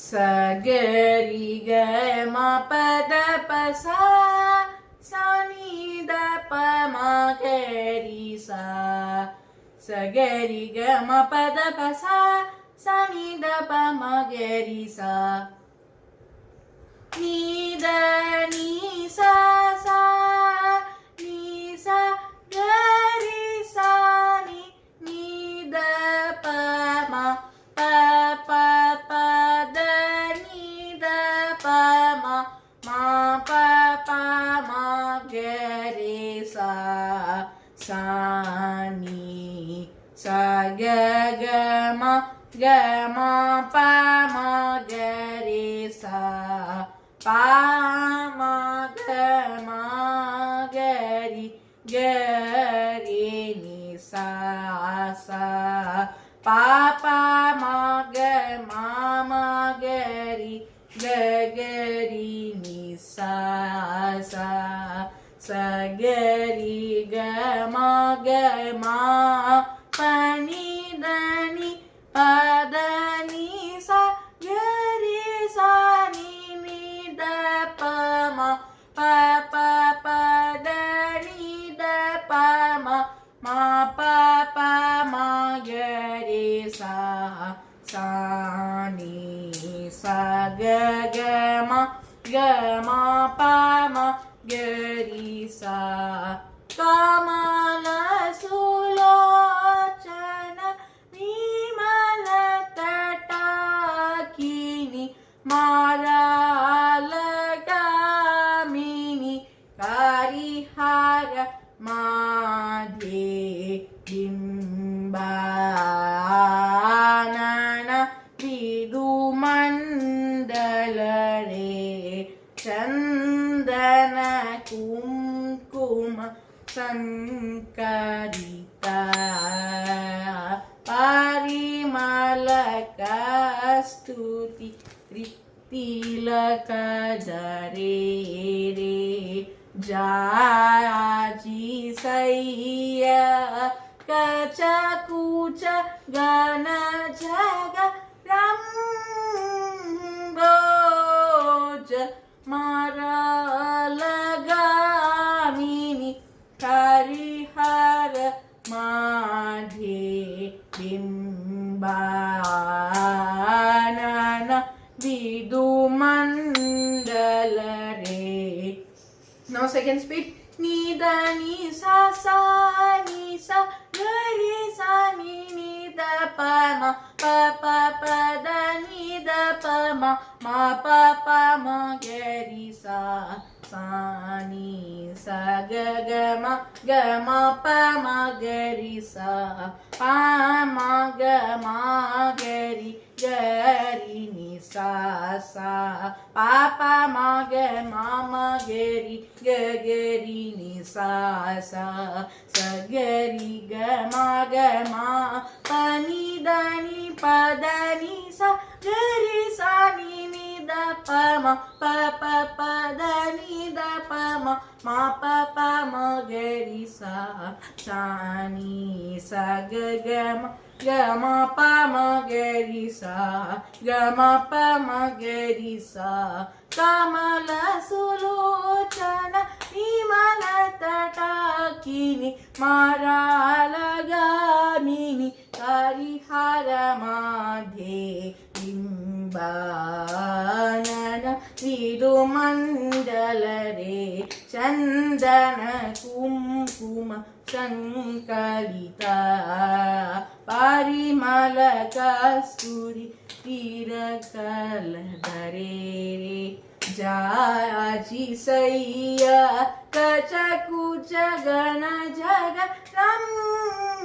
சகரி கம பத பசா சனித பமகரி சா சகரி கம பத பசா சனித பமகரி சா நீத நீ சா சா நீ சா கரி சா நீ நீத பம ப ப ப த நீத பம மா ப ப மா கரி சா சா நீ சா க க ம க ம ப ம கரி சா பா ம க ம கரி கரி நீ சா சா பா பா ம க ம ம கரி கரி நீ சா சா சகரி க ம க ம பனி தனி பத நீ சா கரி சா நீ நீ த ப ம ப ப ப த நீ த ப ம ம ப ப ம கரி சா சா நீ சா க க ம க ம ப ம கரி சா கமல சுலோச்சன விமல தடாகினி மாரலகாமினி கரிஹர மாதே பிம்பானன விதுமண்டலரே ಚಂದನ ಕುಂಕುಮ ಸಂಕರಿತ ಪರಿಮಳ ಕಸ್ತುತಿ ತಿಲಕ ಜರೇ ರೇ ಜಾಜಿ ಸೈಯ ಕಚ ಕುಚ ಗಣ ಜಗ ರಂಬೋಜ ಮಾರಲಗಾಮಿನಿ Harihara ಮಾಧೇ ಬಿಂಬಾನನ ವಿದುಮಂಡಲರೇ. Now second speed. Ni da ni sa sa ni sa gari sa ni ni da pa ma pa pa pa da ni da pa ma ma pa pa ma gari sa sa ni sa ga ga ma pa ma gari sa pa ma ga ma gari gari ni sa sa pa pa ma ga ma ma gari gari ni sa sa sa gari ga ma pa ni da ni pa da ni sa gari sa ni ni da pa ma pa pa pa da ni da pa ma ma pa pa ma gari sa sa ni sa ga ma pa ma gari sa ga ma pa ma gari sa ಕಮಲ ಸುಲೋಚನ ವಿಮಲ ತಟಾಕಿನಿ ಮಾರಲಗಾಮಿನಿ ಹರಿಹರ ಮಾಧೇ ಬಿಂಬಾನನ ವಿದುಮಂಡಲರೇ ಚಂದನ ಕುಂಕುಮ ಸಂಕಲಿತ ಪರಿಮಳ ಕಸ್ತೂರಿ ತಿರಕಲಧರೇ ಜಾಜಿ ಸೈಯ ಕಚ ಕುಚ ಗಣ ಜಗ ರಂಬೋಜ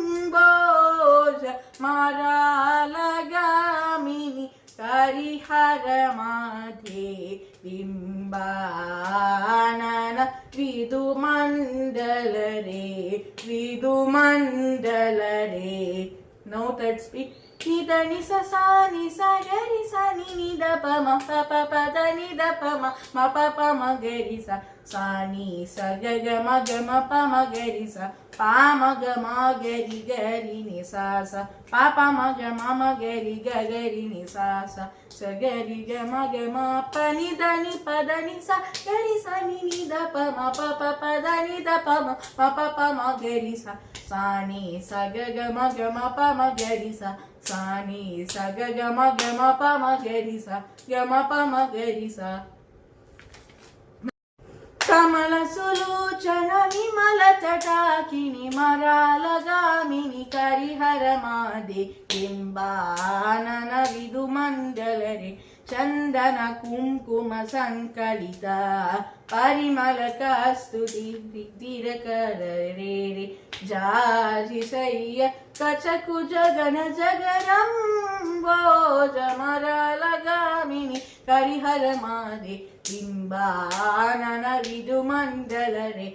ಮಾರಲಗಾಮಿನಿ Harihara ಮಾಧೇ ಬಿಂಬಾನನ ವಿದುಮಂಡಲರೇ ವಿದುಮಂಡಲರೇ. Now third speed. Ni da ni sa sa ni sa ga ri sa ni ni da ಮ ಪ ಪ ಪ the ನಿ the ಪ ಮ ಪ ಪ ಮ ಗ ರಿ ಸ ಸಾ ನಿ ಸ ಗ ಗ ಮ ಪ ಮ ಗ ರಿ ಸ ಪಾ ಮ ಗ ರಿ ನಿ ಸಾ ಸ ಪಾ ಪ ಮ ಗ ರಿ ನಿ ಸಾ ಸ ಸ ಗ ರಿ ಗ ಮ ಪ ನಿ ದ ನಿ ಪ ದ ನಿ ಸ ಗ ರಿ ಸ ನಿ ನಿ ದ ಪ ಮ ಪ ಪ ಪ ದ ನಿ ದ ಪ ಮ ಪ ಪ ಮ ಗ ರಿ ಸ ಸಾ ನಿ ಸ ಗ ಗ ಮ ಪ ಮ ಗ ರಿ ಸ ಸಾ ನಿ ಸ ಗ ಗ ಮ ಪ ಮ ಗ ರಿ ಸ ಗ ಮ ಪ ಮ ಗ ರಿ ಸ ಕಮಲ ಸುಲೋಚನ ವಿಮಲ ತಟಾಕಿನಿ ಮರಾಲಗಾಮಿನಿ ಕರಿಹರ ಮಾದೆ ಬಿಂಬಾನನ ವಿದು ಮಂಡಲರೆ ಚಂದನ ಕುಂಕುಮ ಸಂಕಲಿತ ಪರಿಮಳ ಕಸ್ತುತಿ ದಿರಕರೇ ಜಾಜಿಸಯ್ಯ ಕಚಕುಜ ಗಣ ಜಗರಂಬೋಜ ಮರಲಗಾಮಿನಿ ಕರಿಹರ ಮಾದೆ ಬಿಂಬಾನನ ವಿದು ಮಂಡಲರೆ